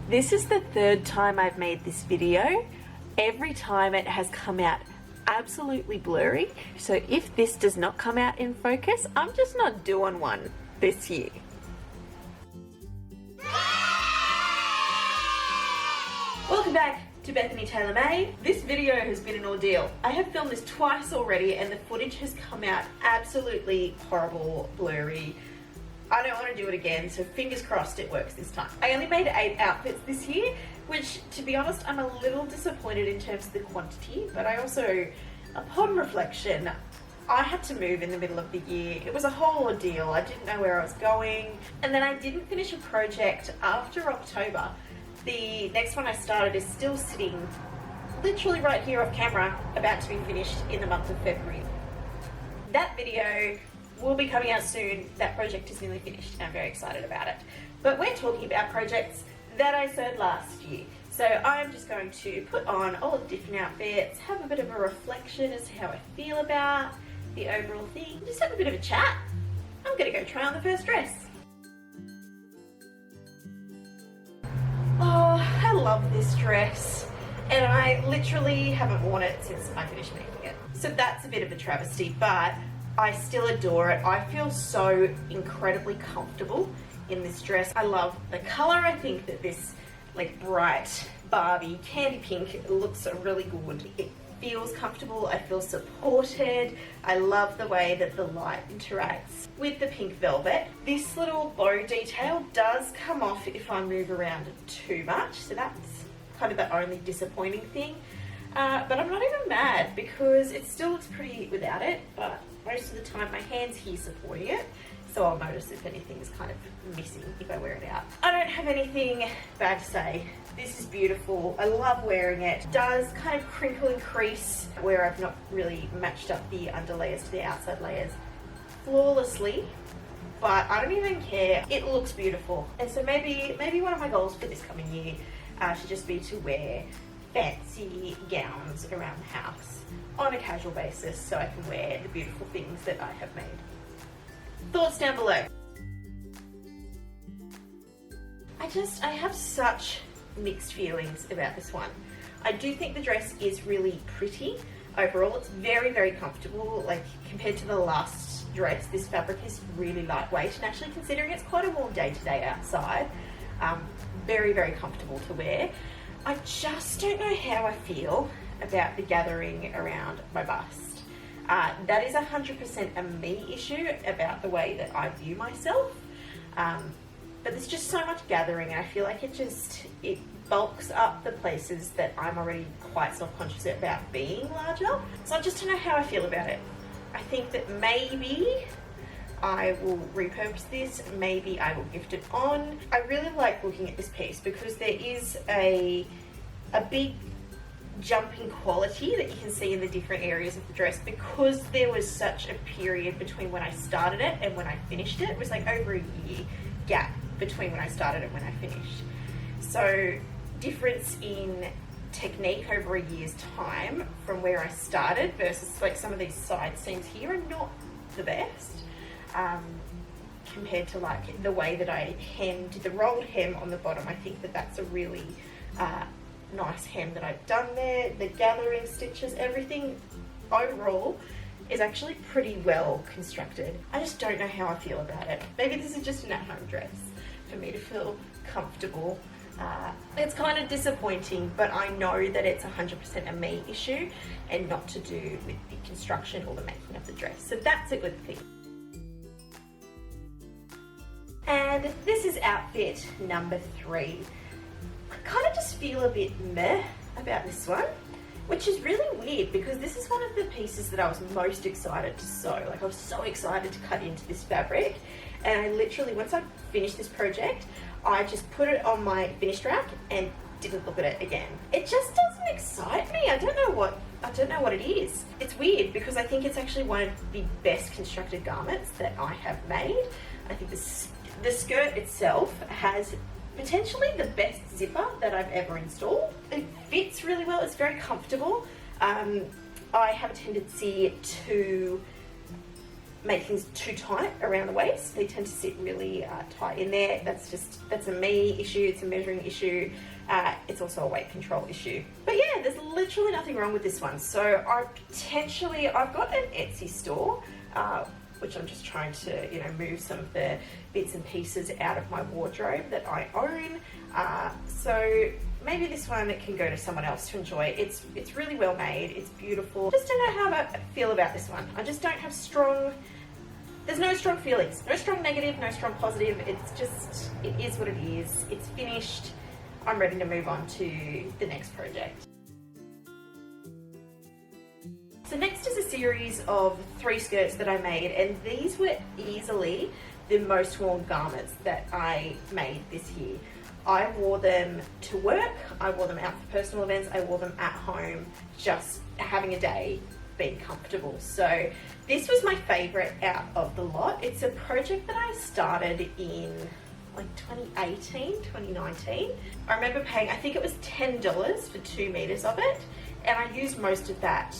This is the third time I've made this video. Every time it has come out absolutely blurry. So if this does not come out in focus, I'm just not doing one this year. Welcome back to BethanyTaylorMade. This video has been an ordeal. I have filmed this twice already and the footage has come out absolutely horrible, blurry. I don't want to do it again, so fingers crossed it works this time. I only made 8 outfits this year, which, to be honest, I'm a little disappointed in terms of the quantity, but I also, upon reflection, I had to move in the middle of the year. It was a whole ordeal. I didn't know where I was going, and then I didn't finish a project after October. The next one I started is still sitting literally right here off camera, about to be finished in the month of February. That video will be coming out soon. That project is nearly finished and I'm very excited about it. But we're talking about projects that I sewed last year. So I'm just going to put on all the different outfits, have a bit of a reflection as to how I feel about the overall thing, just have a bit of a chat. I'm gonna go try on the first dress. Oh, I love this dress. And I literally haven't worn it since I finished making it. So that's a bit of a travesty, but I still adore it. I feel so incredibly comfortable in this dress. I love the color. I think that this like bright Barbie candy pink looks really good. It feels comfortable. I feel supported. I love the way that the light interacts with the pink velvet. This little bow detail does come off if I move around too much, so that's kind of the only disappointing thing. But I'm not even mad because it still looks pretty without it, but most of the time my hand's here supporting it, so I'll notice if anything's kind of missing if I wear it out. I don't have anything bad to say. This is beautiful. I love wearing it. It does kind of crinkle and crease where I've not really matched up the under layers to the outside layers flawlessly, but I don't even care. It looks beautiful. And so maybe one of my goals for this coming year should just be to wear fancy gowns around the house on a casual basis so I can wear the beautiful things that I have made. Thoughts down below. I have such mixed feelings about this one. I do think the dress is really pretty. Overall, it's very, very comfortable. Like, compared to the last dress, this fabric is really lightweight, and actually considering it's quite a warm day today outside, very, very comfortable to wear. I just don't know how I feel about the gathering around my bust. That is 100% a me issue about the way that I view myself. But there's just so much gathering, and I feel like it bulks up the places that I'm already quite self-conscious about being larger. So I just don't know how I feel about it. I think that maybe I will repurpose this, maybe I will gift it on. I really like looking at this piece because there is a big jump in quality that you can see in the different areas of the dress because there was such a period between when I started it and when I finished it. It was like over a year gap between when I started and when I finished. So difference in technique over a year's time from where I started versus like some of these side seams here are not the best. Compared to like the way that I hemmed the rolled hem on the bottom. I think that that's a really nice hem that I've done there. The gathering stitches, everything overall is actually pretty well constructed. I just don't know how I feel about it. Maybe this is just an at-home dress for me to feel comfortable. It's kind of disappointing, but I know that it's 100% a me issue and not to do with the construction or the making of the dress. So that's a good thing. And this is outfit number 3. I kind of just feel a bit meh about this one, which is really weird because this is one of the pieces that I was most excited to sew. Like, I was so excited to cut into this fabric, and I literally, once I finished this project, I just put it on my finished rack and didn't look at it again. It just doesn't excite me. I don't know what it is. It's weird because I think it's actually one of the best constructed garments that I have made. I think the skirt itself has potentially the best zipper that I've ever installed. It fits really well, it's very comfortable. I have a tendency to make things too tight around the waist. They tend to sit really tight in there. That's a me issue, it's a measuring issue. It's also a weight control issue. But yeah, there's literally nothing wrong with this one. So I've got an Etsy store, which I'm just trying to, you know, move some of the bits and pieces out of my wardrobe that I own. So maybe this one can go to someone else to enjoy. It's really well made, it's beautiful. Just don't know how I feel about this one. I just don't have there's no strong feelings, no strong negative, no strong positive. It's just, it is what it is. It's finished. I'm ready to move on to the next project. So next is a series of 3 skirts that I made, and these were easily the most worn garments that I made this year. I wore them to work, I wore them out for personal events, I wore them at home, just having a day, being comfortable. So this was my favorite out of the lot. It's a project that I started in like 2018, 2019. I remember paying, I think it was $10 for 2 meters of it. And I used most of that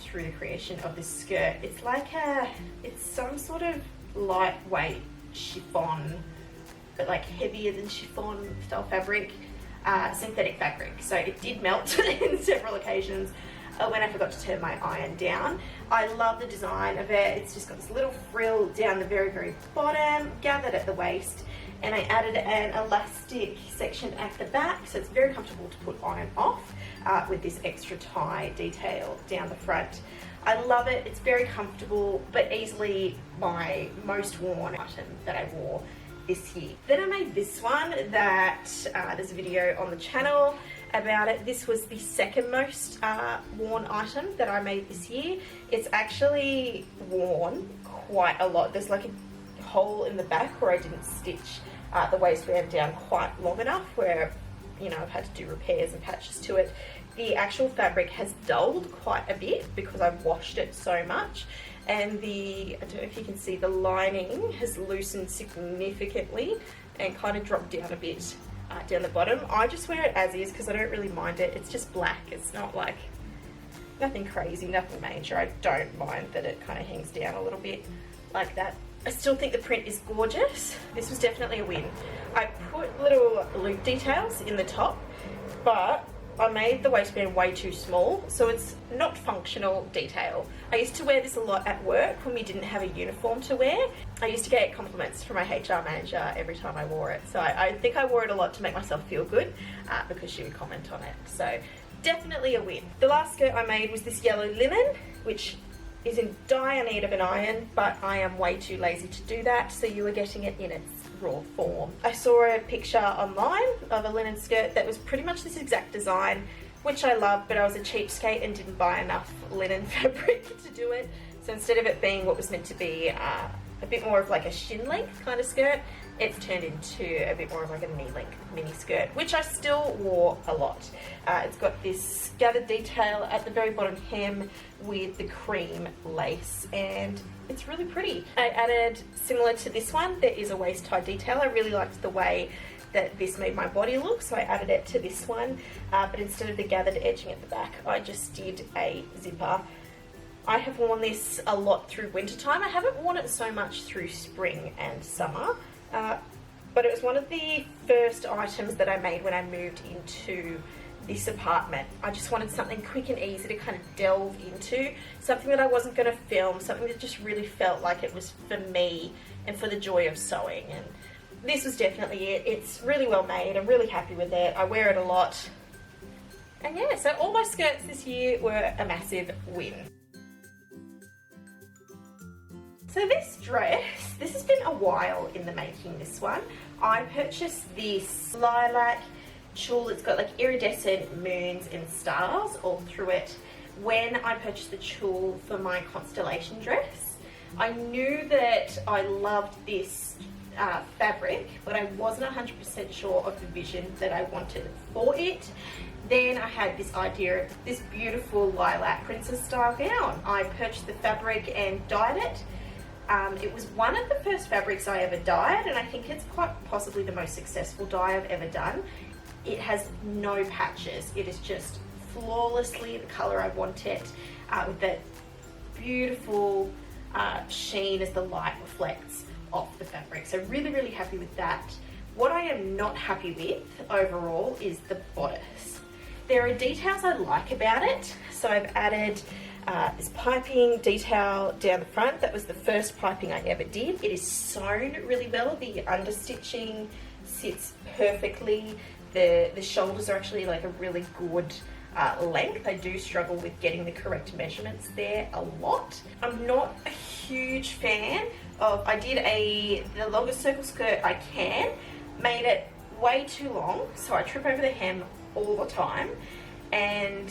through the creation of this skirt. It's some sort of lightweight chiffon, but like heavier than chiffon style fabric, synthetic fabric. So it did melt in several occasions when I forgot to turn my iron down. I love the design of it. It's just got this little frill down the very, very bottom, gathered at the waist, and I added an elastic section at the back, so it's very comfortable to put on and off with this extra tie detail down the front. I love it, it's very comfortable, but easily my most worn item that I wore this year. Then I made this one that there's a video on the channel about it. This was the second most worn item that I made this year. It's actually worn quite a lot. There's like a hole in the back where I didn't stitch the waistband down quite long enough, where, you know, I've had to do repairs and patches to it. The actual fabric has dulled quite a bit because I've washed it so much, and I don't know if you can see, the lining has loosened significantly and kind of dropped down a bit down the bottom. I just wear it as is because I don't really mind it. It's just black. It's not like, nothing crazy, nothing major. I don't mind that it kind of hangs down a little bit like that. I still think the print is gorgeous. This was definitely a win. I put little loop details in the top, but I made the waistband way too small, so it's not functional detail. I used to wear this a lot at work when we didn't have a uniform to wear. I used to get compliments from my HR manager every time I wore it, so I think I wore it a lot to make myself feel good because she would comment on it. So definitely a win. The last skirt I made was this yellow linen, which is in dire need of an iron, but I am way too lazy to do that, so you are getting it in its raw form. I saw a picture online of a linen skirt that was pretty much this exact design, which I love, but I was a cheapskate and didn't buy enough linen fabric to do it. So instead of it being what was meant to be a bit more of like a shin length kind of skirt, it's turned into a bit more of like a knee length mini skirt, which I still wore a lot. It's got this gathered detail at the very bottom hem with the cream lace, and it's really pretty. I added, similar to this one, there is a waist tie detail. I really liked the way that this made my body look, so I added it to this one, but instead of the gathered edging at the back, I just did a zipper. I have worn this a lot through winter time. I haven't worn it so much through spring and summer, but it was one of the first items that I made when I moved into this apartment. I just wanted something quick and easy to kind of delve into, something that I wasn't going to film, something that just really felt like it was for me and for the joy of sewing, and this was definitely it. It's really well made. I'm really happy with it. I wear it a lot, and yeah, so all my skirts this year were a massive win. So this dress, this has been a while in the making, this one. I purchased this lilac tulle. It's got like iridescent moons and stars all through it when I purchased the tulle for my constellation dress. I knew that I loved this fabric, but I wasn't 100% sure of the vision that I wanted for it. Then I had this idea of this beautiful lilac princess style gown. I purchased the fabric and dyed it. It was one of the first fabrics I ever dyed, and I think it's quite possibly the most successful dye I've ever done. It has no patches. It is just flawlessly the color I want it, with that beautiful sheen as the light reflects off the fabric. So really, really happy with that. What I am not happy with overall is the bodice. There are details I like about it. So I've added this piping detail down the front. That was the first piping I ever did. It is sewn really well. The understitching sits perfectly. The shoulders are actually like a really good length. I do struggle with getting the correct measurements there a lot. I'm not a huge fan of, I did the longest circle skirt I can, made it way too long, so I trip over the hem all the time, and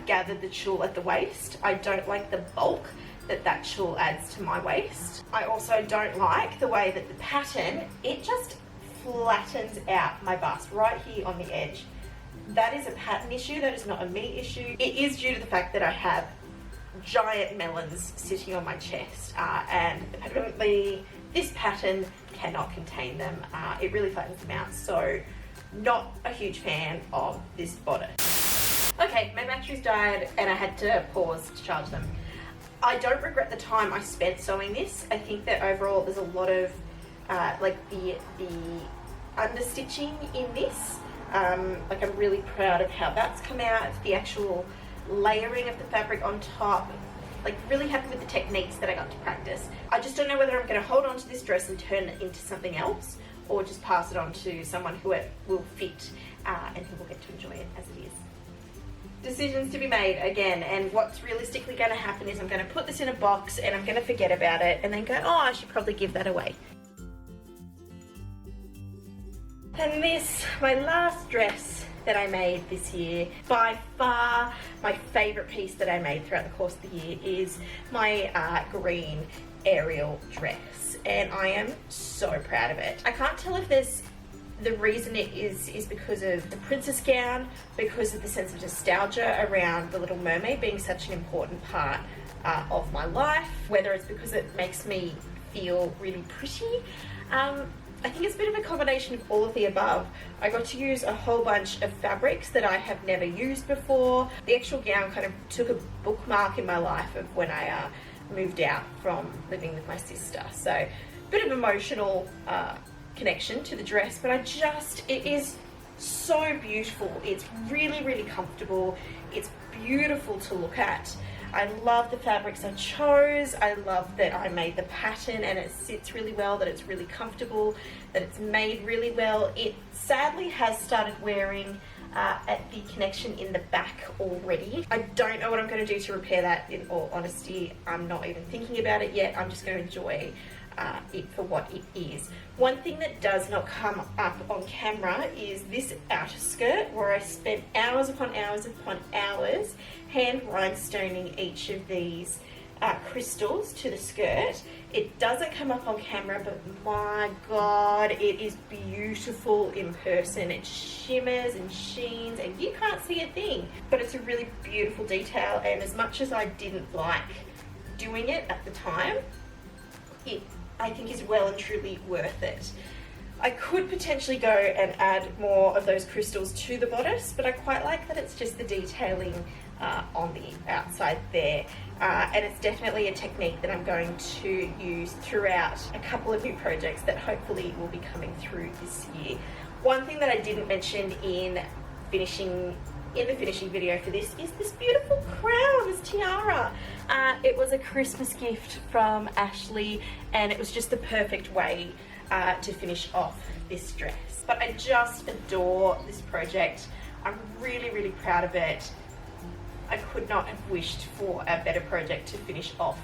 gathered the tulle at the waist. I don't like the bulk that tulle adds to my waist. I also don't like the way that the pattern, it just flattens out my bust right here on the edge. That is a pattern issue, that is not a me issue. It is due to the fact that I have giant melons sitting on my chest, and apparently this pattern cannot contain them. It really flattens them out, so not a huge fan of this bodice. Okay, my batteries died and I had to pause to charge them. I don't regret the time I spent sewing this. I think that overall there's a lot of like the understitching in this. Like I'm really proud of how that's come out. The actual layering of the fabric on top, like really happy with the techniques that I got to practice. I just don't know whether I'm going to hold on to this dress and turn it into something else, or just pass it on to someone who it will fit and who will get to enjoy it as it is. Decisions to be made again, and what's realistically going to happen is I'm going to put this in a box and I'm going to forget about it and then go, oh, I should probably give that away. And this, my last dress that I made this year, by far my favourite piece that I made throughout the course of the year, is my green aerial dress, and I am so proud of it. I can't tell if the reason it is because of the princess gown, because of the sense of nostalgia around the Little Mermaid being such an important part of my life, whether it's because it makes me feel really pretty. I think it's a bit of a combination of all of the above. I got to use a whole bunch of fabrics that I have never used before. The actual gown kind of took a bookmark in my life of when I moved out from living with my sister. So a bit of emotional connection to the dress, but it is so beautiful. It's really, really comfortable. It's beautiful to look at. I love the fabrics I chose. I love that I made the pattern and it sits really well, that it's really comfortable, that it's made really well. It sadly has started wearing at the connection in the back already. I don't know what I'm going to do to repair that, in all honesty. I'm not even thinking about it yet. I'm just going to enjoy it for what it is. One thing that does not come up on camera is this outer skirt, where I spent hours upon hours upon hours hand rhinestoning each of these crystals to the skirt. It doesn't come up on camera, but my god, it is beautiful in person. It shimmers and sheens and you can't see a thing, but it's a really beautiful detail, and as much as I didn't like doing it at the time, I think is well and truly worth it. I could potentially go and add more of those crystals to the bodice, but I quite like that it's just the detailing on the outside there. And it's definitely a technique that I'm going to use throughout a couple of new projects that hopefully will be coming through this year. One thing that I didn't mention in the finishing video for this is this beautiful crown, this tiara. It was a Christmas gift from Ashley, and it was just the perfect way to finish off this dress. But I just adore this project. I'm really, really proud of it. I could not have wished for a better project to finish off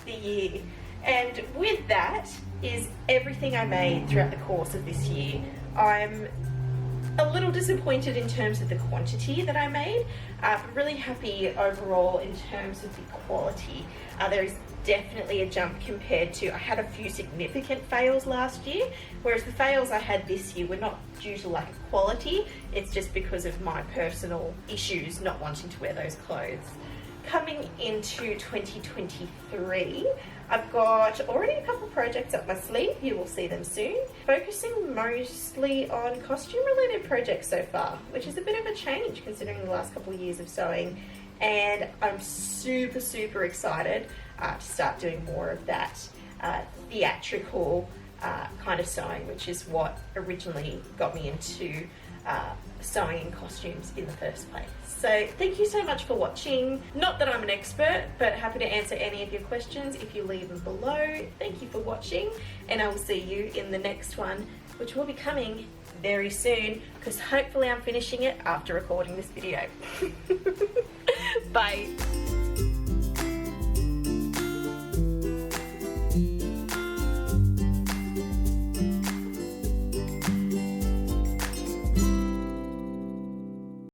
the year. And with that is everything I made throughout the course of this year. I'm a little disappointed in terms of the quantity that I made, but really happy overall in terms of the quality. There is definitely a jump compared to, I had a few significant fails last year, whereas the fails I had this year were not due to lack of quality, it's just because of my personal issues not wanting to wear those clothes. Coming into 2023, I've got already a couple projects up my sleeve, you will see them soon. Focusing mostly on costume related projects so far, which is a bit of a change considering the last couple of years of sewing, and I'm super, super excited to start doing more of that theatrical kind of sewing, which is what originally got me into sewing in costumes in the first place. So thank you so much for watching. Not that I'm an expert, but happy to answer any of your questions if you leave them below. Thank you for watching, and I will see you in the next one, which will be coming very soon, because hopefully I'm finishing it after recording this video. Bye.